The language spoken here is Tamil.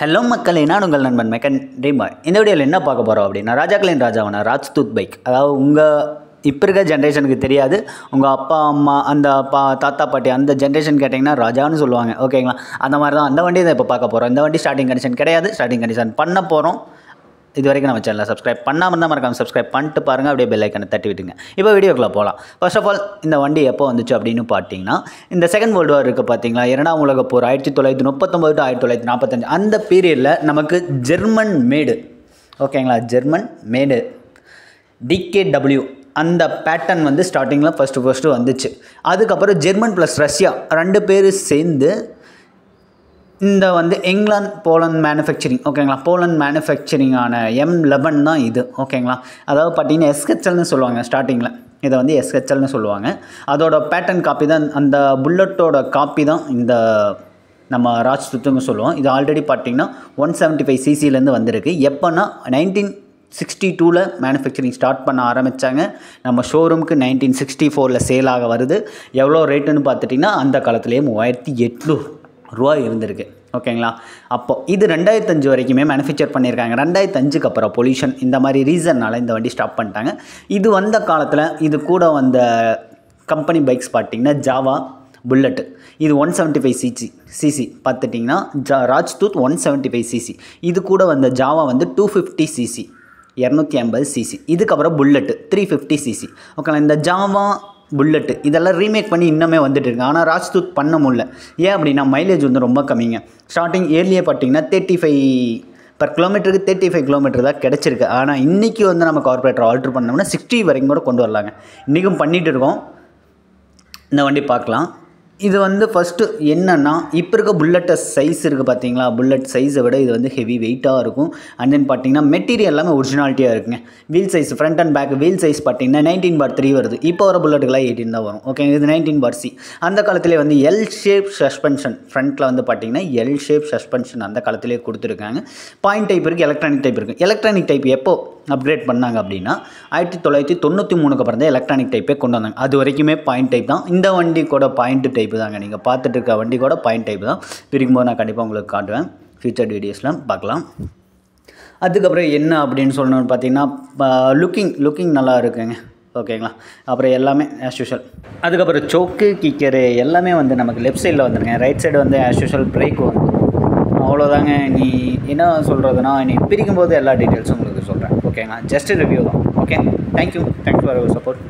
ஹலோ மக்களே, நான் உங்கள் நண்பன் மெக்கன் டீமாய். இந்த வீடியோவில் என்ன பார்க்க போகிறோம் அப்படின்னா, ராஜாக்களின் ராஜாவான ராஜ்தூத் பைக். அதாவது உங்கள் இப்போ இருக்க ஜென்ரேஷனுக்கு தெரியாது, உங்கள் அப்பா அம்மா அந்த தாத்தா பாட்டி அந்த ஜென்ரேஷன் கேட்டிங்கன்னா ராஜான்னு சொல்லுவாங்க. ஓகேங்களா? அந்த மாதிரி தான் அந்த வண்டி தான் இப்போ பார்க்க போகிறோம். இந்த வண்டி ஸ்டார்டிங் கண்டிஷன் கிடையாது, ஸ்டார்டிங் கண்டிஷன் பண்ண போகிறோம். இது வரைக்கும் நம்ம சேனலை சப்ஸ்கிரைப் பண்ணாமல் தான் மறக்காமல் சப்ஸ்கிரைப் பண்ணிட்டு பாருங்கள். அப்படியே பெல் ஐக்கனை தட்டி விட்டுங்க. இப்போ வீடியோக்குள்ளே போகலாம். ஃபர்ஸ்ட் ஆஃப் ஆல் இந்த வண்டி எப்போ வந்துச்சு அப்படின்னு பார்த்தீங்கன்னா, இந்த செகண்ட் வேர்ல்டு வார் இருக்குது பார்த்தீங்களா, இரண்டாம் உலக போர் 1939 to 1945 அந்த பீரியடில் நமக்கு ஜெர்மன் மேடு, ஓகேங்களா, ஜெர்மன் மேடு DKW அந்த பேட்டர்ன் வந்து ஸ்டார்டிங்கில் ஃபஸ்ட்டு வந்துச்சு. அதுக்கப்புறம் ஜெர்மன் ப்ளஸ் ரஷ்யா ரெண்டு பேர் சேர்ந்து இந்த வந்து இங்கிலாந்து போலண்ட் மேனுஃபேக்சரிங், ஓகேங்களா, போலண்ட் மேனுஃபேக்சரிங்கான M11 தான் இது. ஓகேங்களா, அதாவது பார்த்தீங்கன்னா SHLன்னு சொல்லுவாங்க. ஸ்டார்டிங்கில் இதை வந்து SHLன்னு சொல்லுவாங்க. அதோட பேட்டர்ன் காப்பி தான், அந்த புல்லட்டோட காப்பி தான் இந்த நம்ம ராஜ்தூத்துன்னு சொல்லுவோம். இது ஆல்ரெடி பார்த்தீங்கன்னா 175 cc வந்திருக்கு. எப்போன்னா 1962 மேனுஃபேக்சரிங் ஸ்டார்ட் பண்ண ஆரம்பித்தாங்க. நம்ம ஷோரூமுக்கு 1964 சேல் ஆக வருது. எவ்வளோ ரேட்டுன்னு பார்த்துட்டிங்கன்னா அந்த காலத்துலேயே 3800 ரூபா இருந்திருக்கு. ஓகேங்களா, அப்போது இது 2005 வரைக்குமே மேனுஃபேக்சர் பண்ணியிருக்காங்க. 2005க்கு அப்புறம் பொல்யூஷன் இந்த மாதிரி ரீசன்னால் இந்த வண்டி ஸ்டாப் பண்ணிட்டாங்க. இது வந்த காலத்தில் இது கூட வந்த கம்பெனி பைக்ஸ் பார்த்திங்கன்னா ஜாவா, புல்லட்டு, இது 175 cc பார்த்துட்டிங்கன்னா ராஜ்தூத் 175 cc. இது கூட வந்த ஜாவா வந்து 250 cc 250 cc. இதுக்கப்புறம் புல்லட்டு 350 cc. ஓகேங்களா, இந்த ஜாவா புல்லட்டு இதெல்லாம் ரீமேக் பண்ணி இன்னுமே வந்துட்டு இருக்கு. ஆனால் ராஜ்தூத் பண்ண முடியல. ஏன் அப்படின்னா மைலேஜ் வந்து ரொம்ப கம்மிங்க. ஸ்டார்டிங் இயர்லியே பார்த்தீங்கன்னா 35 பர் கிலோமீட்டருக்கு 35 கிலோமீட்டர் தான் கிடச்சிருக்கு. ஆனால் இன்றைக்கி வந்து நம்ம கார்பரேட்டர் ஆல்ட்ரு பண்ணோம்னா 60 வரைக்கும் கூட கொண்டு வரலாங்க. இன்றைக்கும் பண்ணிகிட்டு இருக்கோம். இந்த வண்டி பார்க்கலாம். இது வந்து ஃபஸ்ட்டு என்னென்னா, இப்போ இருக்க புல்லட்டை சைஸ் இருக்குது பார்த்தீங்களா, புல்லட் சைஸை விட இது வந்து ஹெவி வெயிட்டாக இருக்கும். அண்ட் தென் பார்த்தீங்கன்னா மெட்டீரியல் எல்லாமே ஒரிஜினாலிட்டியாக இருக்குங்க. Wheel size front and back wheel size பார்த்தீங்கன்னா 19/3 வருது. இப்போ வர புல்லட்டுக்கெல்லாம் 18 தான் வரும். ஓகே, இது 19/C. அந்த காலத்திலே வந்து எல் ஷேப் சஸ்பென்ஷன் ஃப்ரண்ட்டில் வந்து பார்த்தீங்கன்னா எல் ஷேப் சஸ்பென்ஷன் அந்த காலத்திலே கொடுத்துருக்காங்க. பாயிண்ட் டைப் இருக்குது, எலக்ட்ரானிக் டைப் இருக்குது. எலக்ட்ரானிக் டைப் எப்போ அப்கிரேட் பண்ணாங்க அப்படின்னா 1993க்கு அப்புறம் தான் எலக்ட்ரானிக் டைப்பே கொண்டு வந்தாங்க. அது வரைக்குமே பாயிண்ட் டைப் தான். இந்த வண்டி கூட பாயிண்ட் டைப் தாங்க. நீங்கள் பார்த்துட்டு இருக்க வண்டி கூட பாயிண்ட் டைப் தான். பிரிக்கும்போது நான் கண்டிப்பாக உங்களுக்கு காட்டுவேன். ஃபியூச்சர் வீடியோஸில் பார்க்கலாம். அதுக்கப்புறம் என்ன அப்படின்னு சொல்லணும்னு பார்த்தீங்கன்னா, லுக்கிங் நல்லா இருக்குங்க. ஓகேங்களா, அப்புறம் எல்லாமே ஆஸ் யூஷுவல். அதுக்கப்புறம் சோக்கு கிக்கரு எல்லாமே வந்து நமக்கு லெஃப்ட் சைடில் வந்துருங்க. ரைட் சைடு வந்து ஆஸ் யூஷுவல் பிரேக் வந்து அவ்வளோதாங்க. நீ என்ன சொல்கிறதுனா, நீ பிரிக்கும்போது எல்லா டீட்டெயில்ஸும் உங்களுக்கு சொல்கிறேன். ஓகேங்களா, ஜஸ்ட் ரிவ்யூ தான். Okay, thank you for your support.